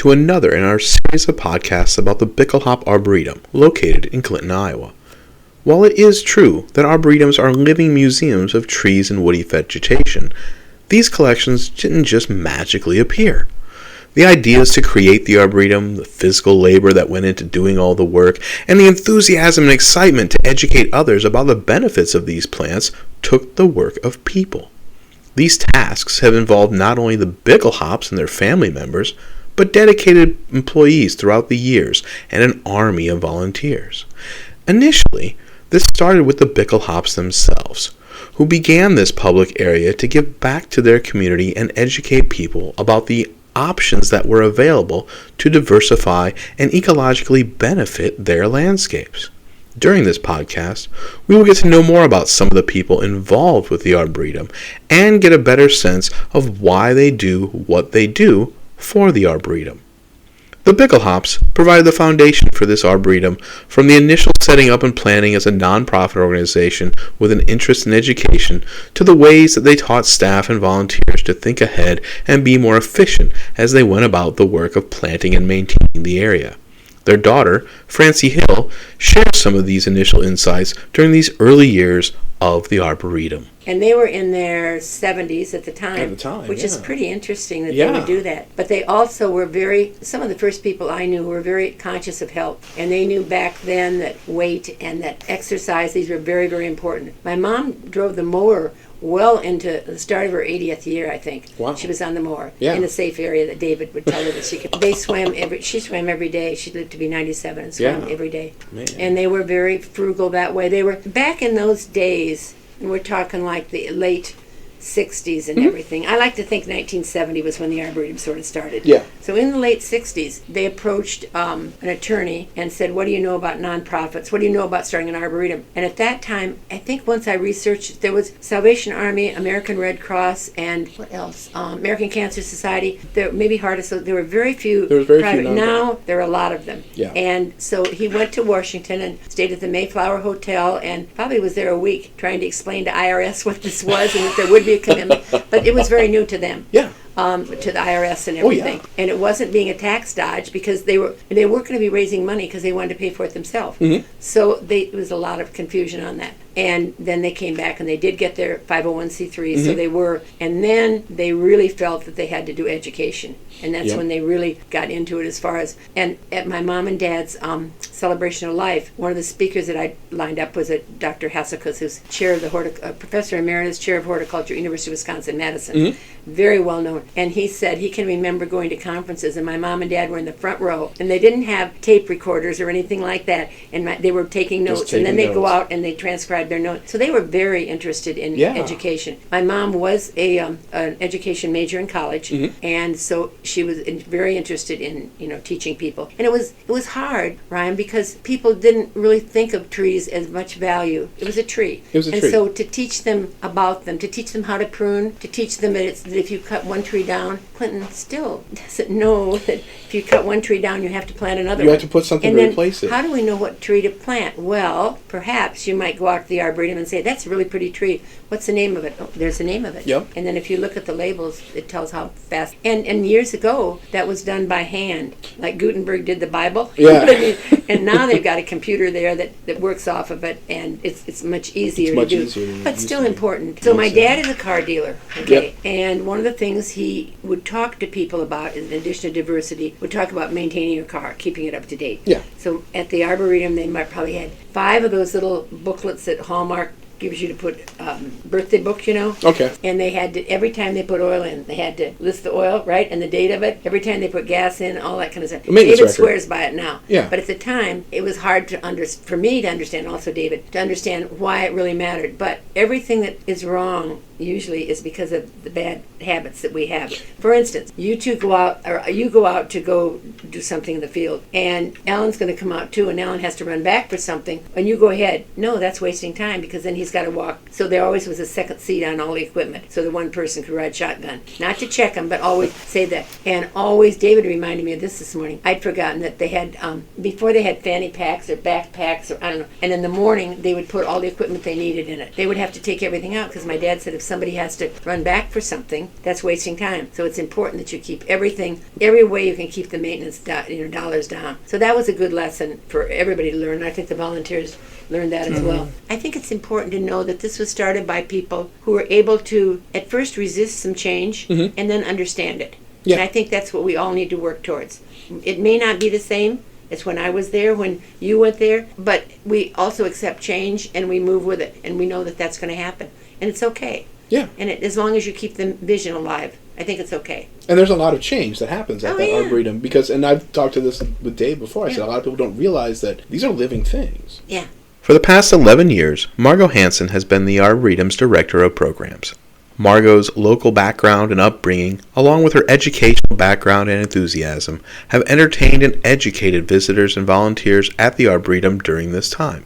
to another in our series of podcasts about the Bickelhaupt Arboretum, located in Clinton, Iowa. While it is true that arboretums are living museums of trees and woody vegetation, these collections didn't just magically appear. The ideas to create the Arboretum, the physical labor that went into doing all the work, and the enthusiasm and excitement to educate others about the benefits of these plants took the work of people. These tasks have involved not only the Bickelhaupts and their family members, but dedicated employees throughout the years and an army of volunteers. Initially, this started with the Bickelhaupts themselves, who began this public area to give back to their community and educate people about the options that were available to diversify and ecologically benefit their landscapes. During this podcast, we will get to know more about some of the people involved with the Arboretum and get a better sense of why they do what they do for the Arboretum. The Bickelhaupts provided the foundation for this Arboretum from the initial setting up and planning as a non-profit organization with an interest in education to the ways that they taught staff and volunteers to think ahead and be more efficient as they went about the work of planting and maintaining the area. Their daughter, Francie Hill, shares some of these initial insights during these early years of the Arboretum. And they were in their 70s at the time, which is pretty interesting that they would do that. But they also were some of the first people I knew were very conscious of health. And they knew back then that weight and that exercise, these were very, very important. My mom drove the mower well into the start of her 80th year, I think. Wow. She was on the mower in a safe area that David would tell her that she could. She swam every day. She lived to be 97 and swam every day. Man. And they were very frugal that way. They were, back in those days, and we're talking like the late 60s and everything. I like to think 1970 was when the Arboretum sort of started. Yeah. So in the late 60s, they approached an attorney and said, what do you know about nonprofits? What do you know about starting an Arboretum? And at that time, I think once I researched, there was Salvation Army, American Red Cross, and what else? American Cancer Society. There maybe there were very few private. Now there are a lot of them. Yeah. And so he went to Washington and stayed at the Mayflower Hotel and probably was there a week trying to explain to IRS what this was and that there would be a commitment. But it was very new to them. Yeah. To the IRS and everything. Oh, yeah. And it wasn't being a tax dodge because they weren't going to be raising money because they wanted to pay for it themselves. Mm-hmm. So there was a lot of confusion on that. And then they came back and they did get their 501c3, so they were, and then they really felt that they had to do education. And that's when they really got into it as far as, and at my mom and dad's celebration of life, one of the speakers that I lined up was Dr. Hasekus, who's chair of the Professor Emeritus, chair of horticulture, University of Wisconsin-Madison. Mm-hmm. Very well known. And he said he can remember going to conferences and my mom and dad were in the front row and they didn't have tape recorders or anything like that. And they were taking notes and then they'd go out and they'd transcribe their notes. So they were very interested in education. My mom was an education major in college, and so she was very interested in teaching people. And it was hard, Ryan, because people didn't really think of trees as much value. It was a tree. And so to teach them about them, to teach them how to prune, to teach them that if you cut one tree down, Clinton still doesn't know that if you cut one tree down, you have to plant another one. You have to put something to replace it. How do we know what tree to plant? Well, perhaps you might go out to the Arboretum and say, that's a really pretty tree. What's the name of it? Oh, there's the name of it. Yep. And then if you look at the labels, it tells how fast. And years ago, that was done by hand. Like Gutenberg did the Bible. Yeah. You know what I mean? And now they've got a computer there that works off of it, and it's much easier to do. But still important. So my dad is a car dealer, okay? Yep. And one of the things he would talk to people about, in addition to diversity, would talk about maintaining your car, keeping it up to date. Yeah. So at the Arboretum, they might probably had 5 of those little booklets that Hallmark gives you to put birthday book, Okay. And they had to, every time they put oil in, they had to list the oil, right, and the date of it. Every time they put gas in, all that kind of stuff. David swears by it now. Yeah. But at the time, it was hard for me to understand, also David, to understand why it really mattered. But everything that is wrong usually is because of the bad habits that we have. For instance, you go out to go do something in the field, and Alan's going to come out too, and Alan has to run back for something, and you go ahead. No, that's wasting time because then he's got to walk. So there always was a second seat on all the equipment, so the one person could ride shotgun. Not to check them, but always say that. And always, David reminded me of this morning. I'd forgotten that they had, before they had fanny packs or backpacks or I don't know, and in the morning they would put all the equipment they needed in it. They would have to take everything out because my dad said if somebody has to run back for something, that's wasting time. So it's important that you keep everything, every way you can keep the maintenance dollars down. So that was a good lesson for everybody to learn. I think the volunteers learned that as well. I think it's important to know that this was started by people who were able to at first resist some change and then understand it. Yeah. And I think that's what we all need to work towards. It may not be the same as when I was there, when you went there, but we also accept change and we move with it, and we know that that's going to happen. And it's okay. Yeah. And as long as you keep the vision alive, I think it's okay. And there's a lot of change that happens at that Arboretum, because, and I've talked to this with Dave before, I said a lot of people don't realize that these are living things. Yeah. For the past 11 years, Margo Hansen has been the Arboretum's Director of Programs. Margot's local background and upbringing, along with her educational background and enthusiasm, have entertained and educated visitors and volunteers at the Arboretum during this time.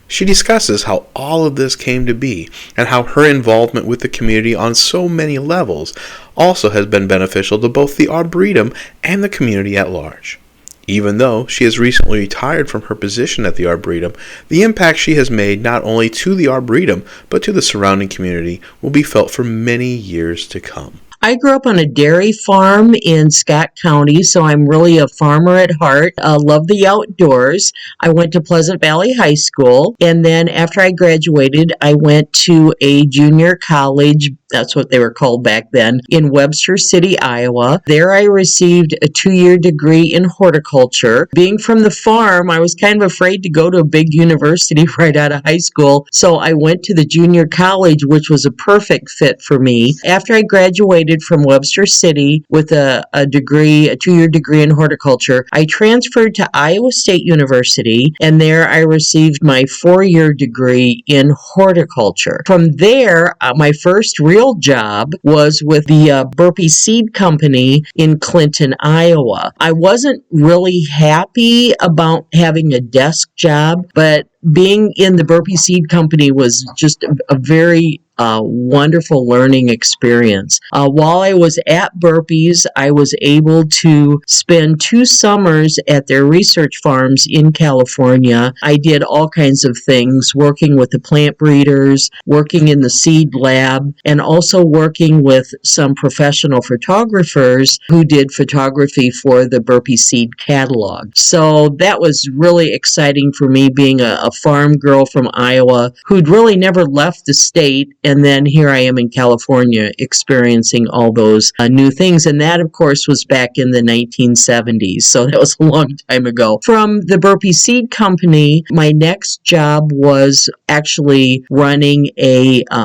She discusses how all of this came to be and how her involvement with the community on so many levels also has been beneficial to both the Arboretum and the community at large. Even though she has recently retired from her position at the Arboretum, the impact she has made not only to the Arboretum but to the surrounding community will be felt for many years to come. I grew up on a dairy farm in Scott County, so I'm really a farmer at heart. Love the outdoors. I went to Pleasant Valley High School, and then after I graduated, I went to a junior college, that's what they were called back then, in Webster City, Iowa. There I received a 2-year degree in horticulture. Being from the farm, I was kind of afraid to go to a big university right out of high school, so I went to the junior college, which was a perfect fit for me. After I graduated from Webster City with a 2-year degree in horticulture, I transferred to Iowa State University, and there I received my 4-year degree in horticulture. From there, my first real job was with the Burpee Seed Company in Clinton, Iowa. I wasn't really happy about having a desk job, but being in the Burpee Seed Company was just a very wonderful learning experience. While I was at Burpee's, I was able to spend 2 summers at their research farms in California. I did all kinds of things, working with the plant breeders, working in the seed lab, and also working with some professional photographers who did photography for the Burpee Seed catalog. So that was really exciting for me, being a farm girl from Iowa who'd really never left the state, and then here I am in California experiencing all those new things. And that, of course, was back in the 1970s. So that was a long time ago. From the Burpee Seed Company, my next job was actually running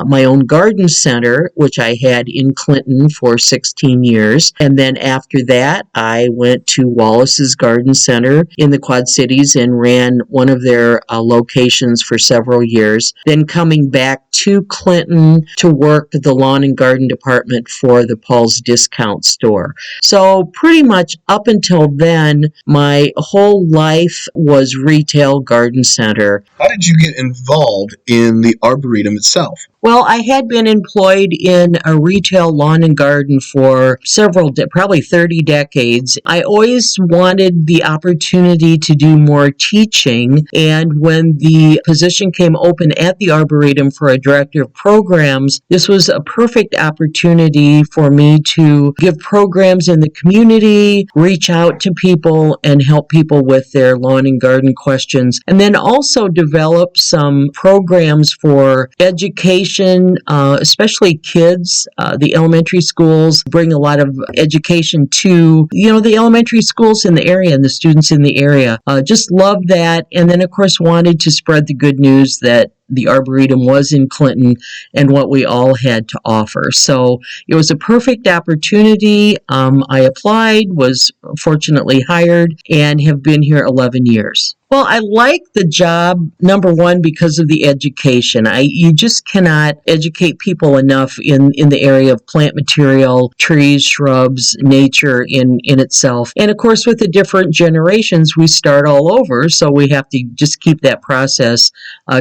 my own garden center, which I had in Clinton for 16 years. And then after that, I went to Wallace's Garden Center in the Quad Cities and ran one of their locations for several years. Then coming back to Clinton to work the lawn and garden department for the Paul's Discount Store. So pretty much up until then, my whole life was retail garden center. How did you get involved in the Arboretum itself? Well, I had been employed in a retail lawn and garden for probably 30 decades. I always wanted the opportunity to do more teaching, and when the position came open at the Arboretum for a director of programs, this was a perfect opportunity for me to give programs in the community, reach out to people, and help people with their lawn and garden questions, and then also develop some programs for education, especially kids. The elementary schools bring a lot of education to, the elementary schools in the area and the students in the area. Just loved that. And then, of course, wanted to spread the good news that the Arboretum was in Clinton and what we all had to offer. So it was a perfect opportunity. I applied, was fortunately hired, and have been here 11 years. Well, I like the job, number one, because of the education. You just cannot educate people enough in the area of plant material, trees, shrubs, nature in itself. And of course, with the different generations, we start all over, so we have to just keep that process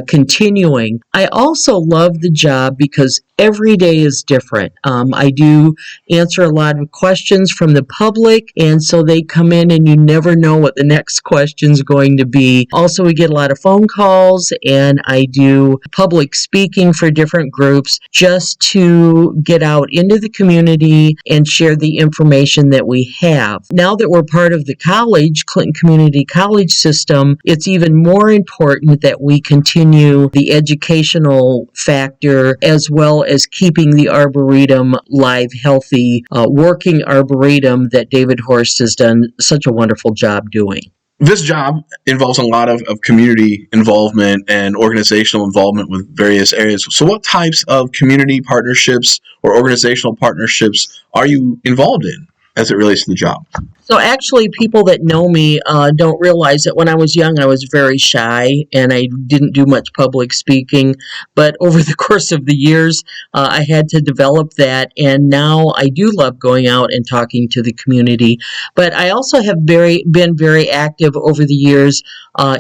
continuing. I also love the job because every day is different. I do answer a lot of questions from the public, and so they come in and you never know what the next question's going to be. be. Also, we get a lot of phone calls, and I do public speaking for different groups just to get out into the community and share the information that we have. Now that we're part of the college, Clinton Community College system, it's even more important that we continue the educational factor as well as keeping the Arboretum live, healthy, working Arboretum that David Horst has done such a wonderful job doing. This job involves a lot of community involvement and organizational involvement with various areas. So what types of community partnerships or organizational partnerships are you involved in as it relates to the job? So actually, people that know me don't realize that when I was young, I was very shy and I didn't do much public speaking. But over the course of the years, I had to develop that. And now I do love going out and talking to the community. But I also have been very active over the years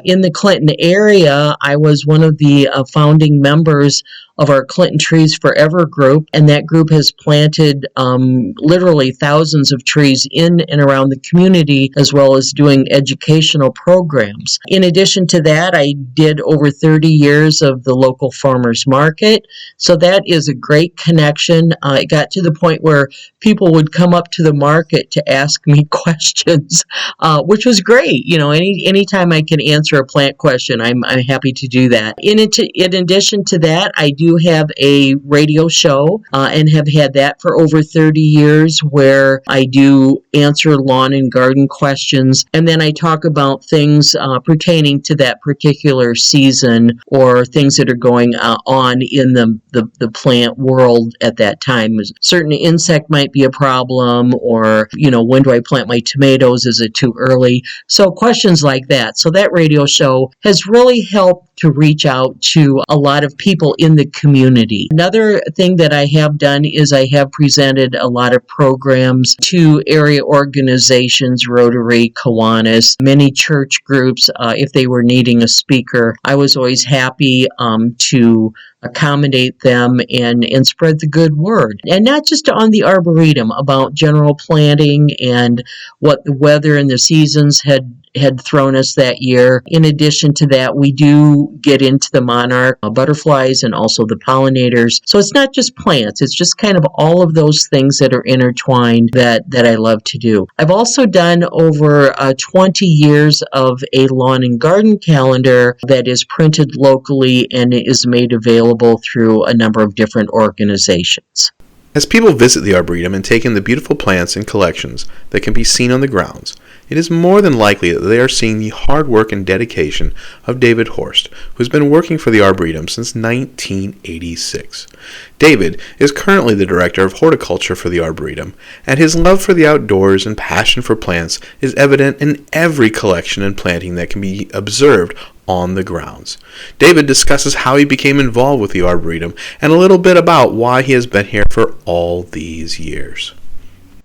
in the Clinton area. I was one of the founding members of our Clinton Trees Forever group, and that group has planted literally thousands of trees in and around the community, as well as doing educational programs. In addition to that, I did over 30 years of the local farmers market, so that is a great connection. It got to the point where people would come up to the market to ask me questions, which was great. You know, anytime I can answer a plant question, I'm happy to do that. In addition to that, I do have a radio show and have had that for over 30 years where I do answer lawn and garden questions, and then I talk about things pertaining to that particular season or things that are going on in the plant world at that time. A certain insect might be a problem, or, you know, when do I plant my tomatoes? Is it too early? So questions like that. So that radio show has really helped to reach out to a lot of people in the community. Another thing that I have done is I have presented a lot of programs to area organizations, Rotary, Kiwanis, many church groups. If they were needing a speaker, I was always happy to accommodate them and spread the good word. And not just on the Arboretum, about general planting and what the weather and the seasons had thrown us that year. In addition to that, we do get into the monarch butterflies and also the pollinators. So it's not just plants, it's just kind of all of those things that are intertwined that I love to do. I've also done over 20 years of a lawn and garden calendar that is printed locally and is made available through a number of different organizations. As people visit the Arboretum and take in the beautiful plants and collections that can be seen on the grounds, it is more than likely that they are seeing the hard work and dedication of David Horst, who has been working for the Arboretum since 1986. David is currently the Director of Horticulture for the Arboretum, and his love for the outdoors and passion for plants is evident in every collection and planting that can be observed on the grounds. David discusses how he became involved with the Arboretum and a little bit about why he has been here for all these years.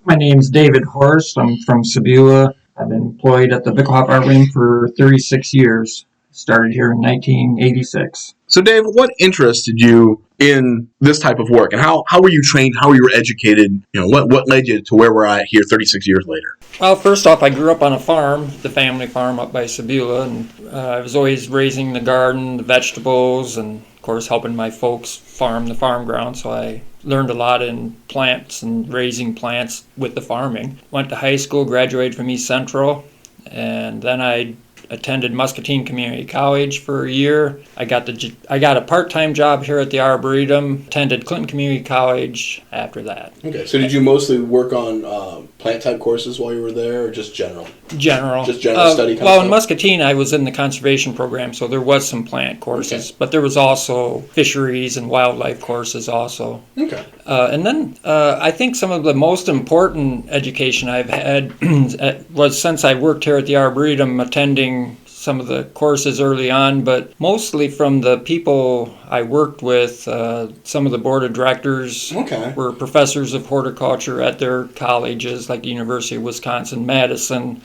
My name's David Horst. I'm from Sebula. I've been employed at the Bickelhaupts Arboretum for 36 years. Started here in 1986. So Dave, what interested you in this type of work, and how were you trained, how were you educated, what led you to where we're at here 36 years later? Well, first off, I grew up on a farm, the family farm up by Sebula, and I was always raising the garden, the vegetables, and of course helping my folks farm the farm ground, so I learned a lot in plants and raising plants with the farming. Went to high school, graduated from East Central, and then I attended Muscatine Community College for a year. I got a part-time job here at the Arboretum, attended Clinton Community College after that. Okay, so did you mostly work on plant-type courses while you were there, or just general? General. Just general study kind of Well, stuff? in Muscatine, I was in the conservation program, so there was some plant courses, but there was also fisheries and wildlife courses also. Okay. And then I think some of the most important education I've had was since I worked here at the Arboretum, attending some of the courses early on, but mostly from the people I worked with. Some of the board of directors were professors of horticulture at their colleges, like the University of Wisconsin-Madison,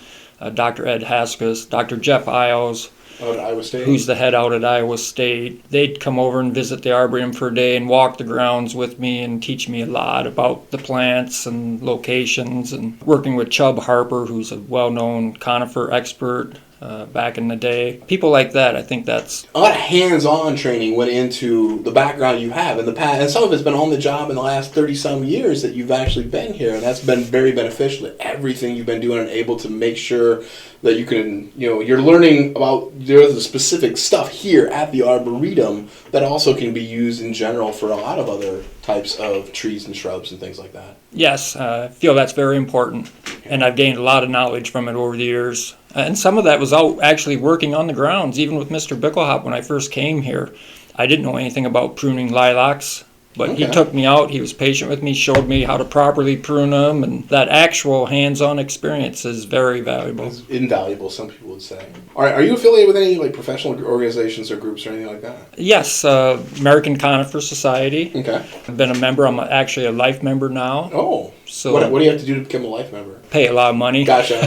Dr. Ed Haskis, Dr. Jeff Iles, Out at Iowa State? who's the head out at Iowa State. They'd come over and visit the Arboretum for a day and walk the grounds with me and teach me a lot about the plants and locations, and working with Chubb Harper, who's a well-known conifer expert. back in the day. People like that, I think that's... A lot of hands-on training went into the background you have in the past, and some of it's been on the job in the last 30-some years that you've actually been here, and that's been very beneficial to everything you've been doing and able to make sure that you can, you're learning about the specific stuff here at the Arboretum that also can be used in general for a lot of other types of trees and shrubs and things like that. Yes, I feel that's very important, and I've gained a lot of knowledge from it over the years. And some of that was out actually working on the grounds, even with Mr. Bickelhaupt when I first came here. I didn't know anything about pruning lilacs, but he took me out, he was patient with me, showed me how to properly prune them, and that actual hands-on experience is very valuable. It's invaluable, some people would say. All right, are you affiliated with any professional organizations or groups or anything like that? Yes, American Conifer Society. Okay. I've been a member. I'm actually a life member now. Oh. So what do you have to do to become a life member? Pay a lot of money. Gotcha.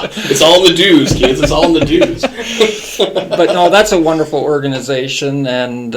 It's all in the dues, kids. It's all in the dues. But no, that's a wonderful organization, and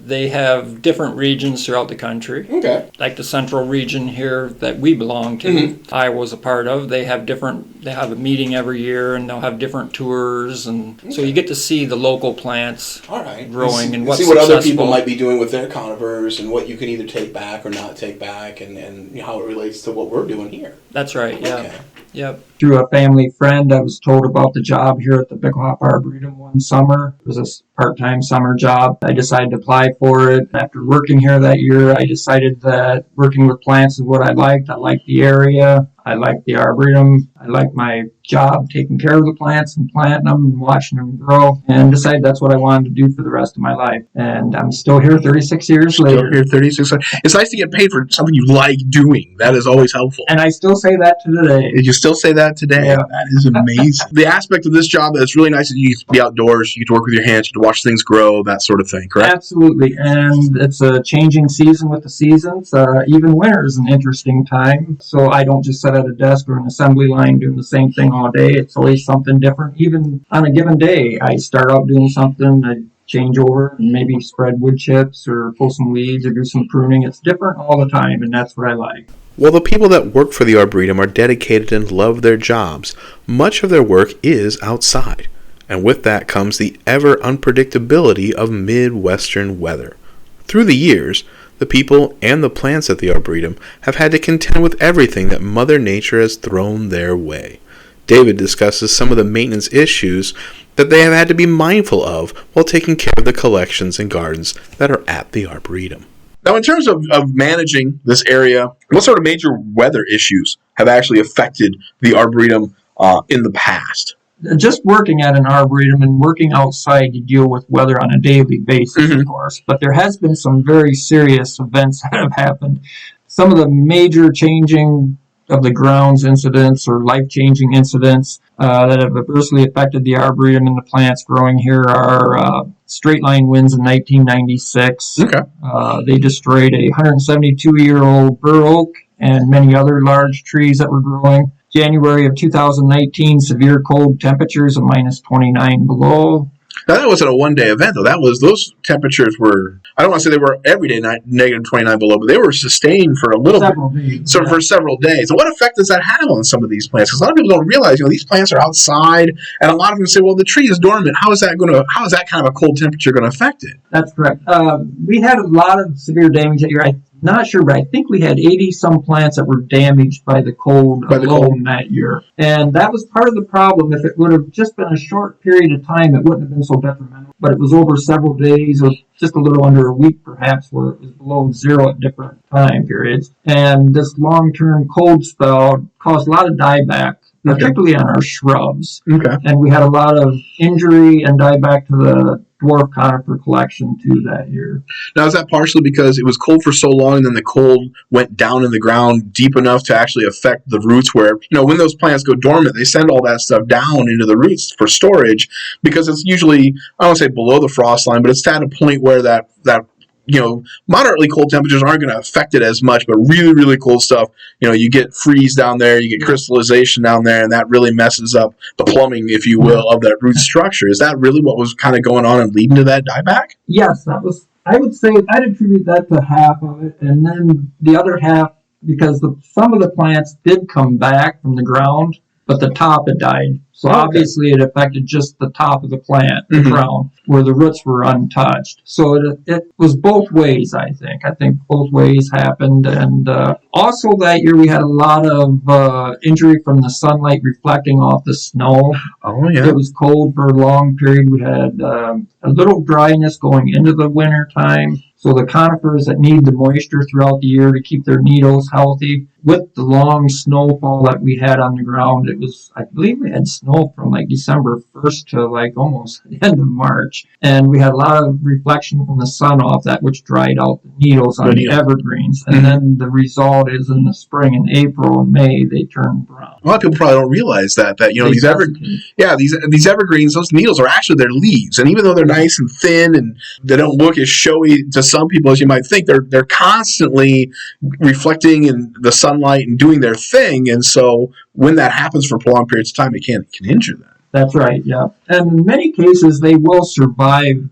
they have different regions throughout the country. Okay. Like the central region here that we belong to, Iowa's a part of. They have a meeting every year, and they'll have different tours, and so you get to see the local plants growing and what's see what successful. Other people might be doing with their conifers and what you can either take back or not take back, and how it relates to what we're doing here. That's right. Yeah. Okay. Yep. Through a family friend, I was told about the job here at the Bickelhaupts Arboretum one summer. It was a part-time summer job. I decided to apply for it. After working here that year, I decided that working with plants is what I liked. I liked the area. I liked the Arboretum. I liked my job taking care of the plants and planting them and watching them grow, and decided that's what I wanted to do for the rest of my life. And I'm still here 36 years later. Still here 36 years. It's nice to get paid for something you like doing. That is always helpful. And I still say that to today. You still say that today? Yeah. That is amazing. The aspect of this job that's really nice is you get to be outdoors, you get to work with your hands, you get to watch things grow, that sort of thing, correct? Absolutely. And it's a changing season with the seasons. Even winter is an interesting time. So I don't just sit at a desk or an assembly line doing the same thing all day. It's always something different. Even on a given day, I start out doing something, I change over, and maybe spread wood chips or pull some weeds or do some pruning. It's different all the time, and that's what I like. While the people that work for the Arboretum are dedicated and love their jobs, much of their work is outside. And with that comes the ever unpredictability of Midwestern weather. Through the years, the people and the plants at the Arboretum have had to contend with everything that Mother Nature has thrown their way. David discusses some of the maintenance issues that they have had to be mindful of while taking care of the collections and gardens that are at the Arboretum. Now, in terms of managing this area, what sort of major weather issues have actually affected the Arboretum in the past? Just working at an arboretum and working outside, you deal with weather on a daily basis, of course. But there has been some very serious events that have happened. Some of the major changing of the grounds incidents or life-changing incidents that have adversely affected the Arboretum and the plants growing here are straight line winds in 1996. Okay. They destroyed a 172-year-old bur oak and many other large trees that were growing. January of 2019, severe cold temperatures of minus 29 below. Now, that wasn't a one-day event, though. Those temperatures were, I don't want to say they were every day negative 29 below, but they were sustained for a little bit. For several days. And what effect does that have on some of these plants? Because a lot of people don't realize, these plants are outside, and a lot of them say, well, the tree is dormant. How is that kind of a cold temperature going to affect it? That's correct. We had a lot of severe damage that year. I'm not sure, but I think we had 80-some plants that were damaged by the cold alone that year. And that was part of the problem. If it would have just been a short period of time, it wouldn't have been so detrimental. But it was over several days, or just a little under a week, perhaps, where it was below zero at different time periods. And this long-term cold spell caused a lot of dieback, particularly on our shrubs. Okay. And we had a lot of injury and dieback to the dwarf conifer collection too that year. Now, is that partially because it was cold for so long and then the cold went down in the ground deep enough to actually affect the roots where, when those plants go dormant, they send all that stuff down into the roots for storage because it's usually, I don't want to say below the frost line, but it's at a point where that moderately cold temperatures aren't going to affect it as much, but really, really cold stuff, you get freeze down there, you get crystallization down there, and that really messes up the plumbing, if you will, of that root structure. Is that really what was kind of going on and leading to that dieback? Yes, that was, I would say, I'd attribute that to half of it, and then the other half, because some of the plants did come back from the ground, but the top had died. So Okay. obviously it affected just the top of the plant, the Mhm. crown, where the roots were untouched. So it was both ways, I think. I think both ways happened. And also that year we had a lot of injury from the sunlight reflecting off the snow. Oh, yeah. It was cold for a long period. We had a little dryness going into the winter time. So the conifers that need the moisture throughout the year to keep their needles healthy, with the long snowfall that we had on the ground, it was, I believe we had snow from like December 1st to like almost the end of March. And we had a lot of reflection from the sun off that, which dried out the needles on the evergreens. And then the result is in the spring, in April and May, they turn brown. A lot of people probably don't realize that you know, these evergreens, those needles are actually their leaves, and even though they're nice and thin and they don't look as showy to some people as you might think, they're constantly reflecting in the sunlight and doing their thing, and so when that happens for prolonged periods of time, it can injure them. That's right, yeah. And in many cases, they will survive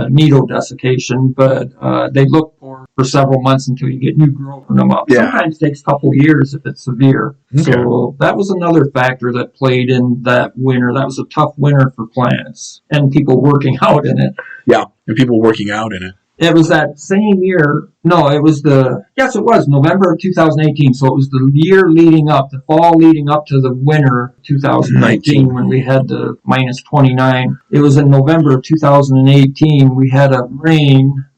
needle desiccation, but they look for several months until you get new growth from them up. Yeah. Sometimes it takes a couple years if it's severe. Okay. So that was another factor that played in that winter. That was a tough winter for plants and people working out in it. Yeah, and people working out in it. It was that same year. No, it was November of 2018. So it was the year leading up, the fall leading up to the winter 2019 when we had the minus 29. It was in November of 2018. We had a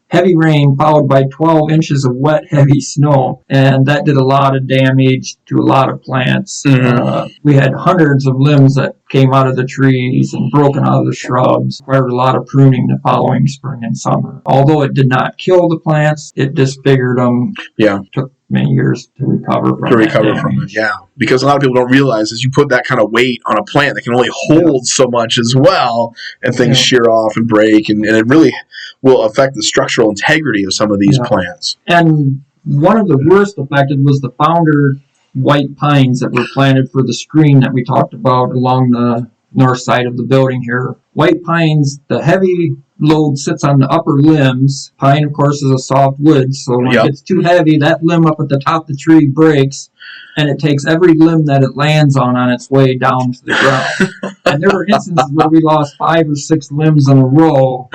heavy rain followed by 12 inches of wet, heavy snow. And that did a lot of damage to a lot of plants. Mm-hmm. We had hundreds of limbs that came out of the trees and broken out of the shrubs. Required a lot of pruning the following spring and summer. Although it did not kill the plants, it disfigured them. Yeah. Took many years to recover from it. Yeah, because a lot of people don't realize is you put that kind of weight on a plant that can only hold so much as well, and things shear off and break, and it really will affect the structural integrity of some of these plants. And one of the worst affected was the founder white pines that were planted for the screen that we talked about along the north side of the building here. White pines, the heavy load sits on the upper limbs. Pine, of course, is a soft wood, so when it gets too heavy, that limb up at the top of the tree breaks, and it takes every limb that it lands on its way down to the ground. And there were instances where we lost 5 or 6 limbs in a row,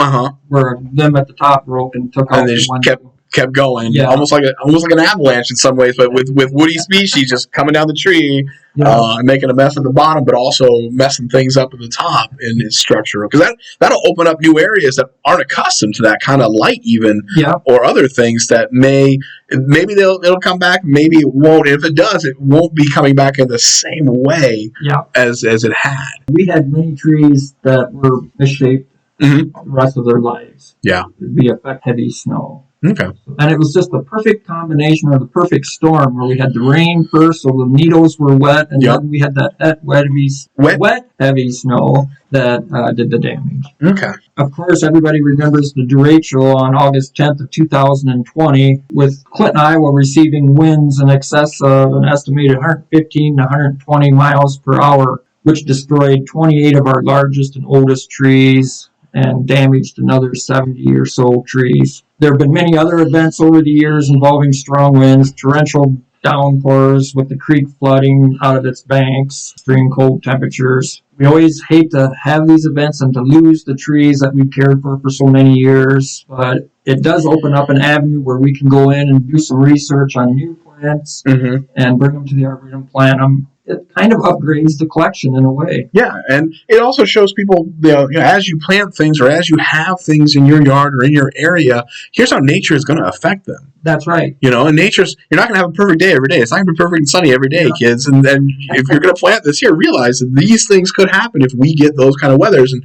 where a limb at the top broke and took out and they just one. kept going, almost like an avalanche in some ways, but with woody species just coming down the tree and making a mess at the bottom, but also messing things up at the top in its structure. Because that'll open up new areas that aren't accustomed to that kind of light, even or other things that maybe it'll come back, maybe it won't. If it does, it won't be coming back in the same way as it had. We had many trees that were misshaped the rest of their lives. Yeah, we affect heavy snow. Okay. And it was just the perfect combination, or the perfect storm, where we had the rain first, so the needles were wet, and then we had that wet, heavy snow that did the damage. Okay. Of course, everybody remembers the derecho on August 10th of 2020, with Clinton, Iowa receiving winds in excess of an estimated 115 to 120 miles per hour, which destroyed 28 of our largest and oldest trees and damaged another 70 or so trees. There have been many other events over the years involving strong winds, torrential downpours with the creek flooding out of its banks, extreme cold temperatures. We always hate to have these events and to lose the trees that we've cared for so many years, but it does open up an avenue where we can go in and do some research on new plants and bring them to the Arboretum, plant them. It kind of upgrades the collection in a way. Yeah, and it also shows people, as you plant things or as you have things in your yard or in your area, here's how nature is going to affect them. That's right. And you're not going to have a perfect day every day. It's not going to be perfect and sunny every day, kids. And if you're going to plant this here, realize that these things could happen if we get those kind of weathers. And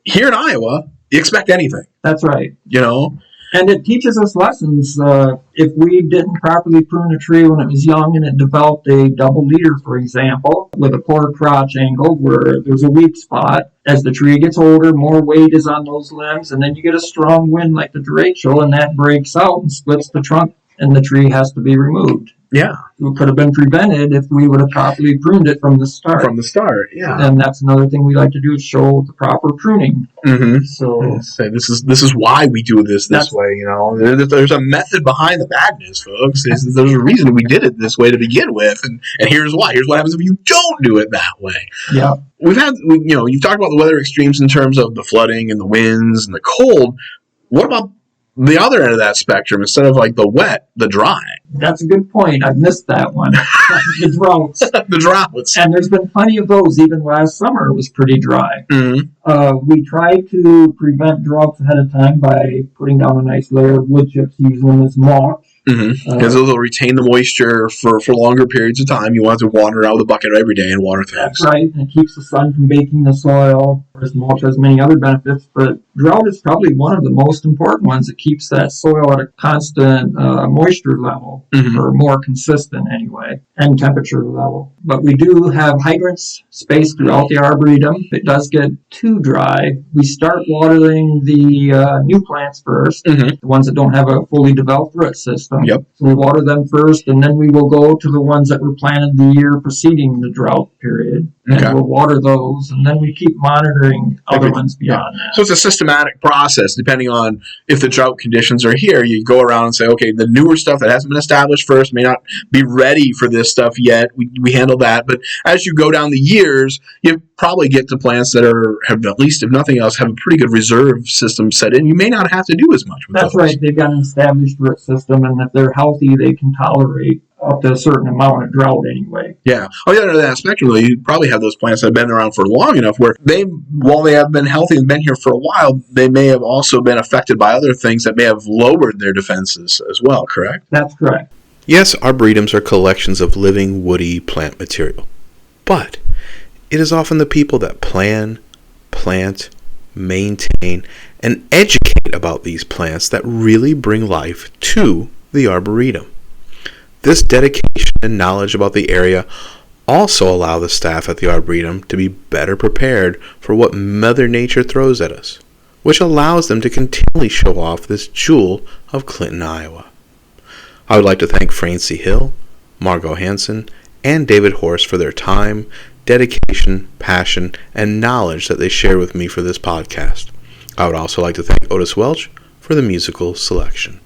here in Iowa, you expect anything. That's right. And it teaches us lessons. If we didn't properly prune a tree when it was young and it developed a double leader, for example, with a poor crotch angle where there's a weak spot, as the tree gets older, more weight is on those limbs, and then you get a strong wind like the derecho, and that breaks out and splits the trunk, and the tree has to be removed. Yeah. It could have been prevented if we would have properly pruned it from the start. From the start, yeah. And that's another thing we like to do is show the proper pruning. Mm-hmm. So this is why we do this way. You know, there's a method behind the madness, folks. There's a reason we did it this way to begin with, and here's why. Here's what happens if you don't do it that way. Yeah. You've talked about the weather extremes in terms of the flooding and the winds and the cold. What about the other end of that spectrum? Instead of like the wet, the dry. That's a good point. I missed that one. The droughts. The droughts. And there's been plenty of those. Even last summer it was pretty dry. Mm-hmm. We tried to prevent droughts ahead of time by putting down a nice layer of wood chips, using them as mulch. Because those will retain the moisture for longer periods of time. You want to water out with a bucket every day and water things. That's right, and it keeps the sun from baking the soil. Whereas mulch has many other benefits, but drought is probably one of the most important ones. It keeps that soil at a constant moisture level, or more consistent anyway, and temperature level. But we do have hydrants spaced throughout the Arboretum. If it does get too dry, we start watering the new plants first, the ones that don't have a fully developed root system. Yep. So we water them first, and then we will go to the ones that were planted the year preceding the drought period, and we'll water those, and then we keep monitoring other ones beyond that. So it's a systematic process. Depending on if the drought conditions are here, you go around and say, okay, the newer stuff that hasn't been established first may not be ready for this stuff yet. We handle that. But as you go down the years, you probably get to plants that have, at least if nothing else, have a pretty good reserve system set in. You may not have to do as much with That's those. right. They've got an established root system, and if they're healthy, they can tolerate up to a certain amount of drought anyway. Yeah. Oh, yeah, that spectrum, you probably have those plants that have been around for long enough where while they have been healthy and been here for a while, they may have also been affected by other things that may have lowered their defenses as well, correct? That's correct. Yes, arboretums are collections of living, woody plant material. But it is often the people that plan, plant, maintain, and educate about these plants that really bring life to the Arboretum. This dedication and knowledge about the area also allow the staff at the Arboretum to be better prepared for what Mother Nature throws at us, which allows them to continually show off this jewel of Clinton, Iowa. I would like to thank Francie Hill, Margo Hansen, and David Horst for their time, dedication, passion, and knowledge that they shared with me for this podcast. I would also like to thank Otis Welch for the musical selection.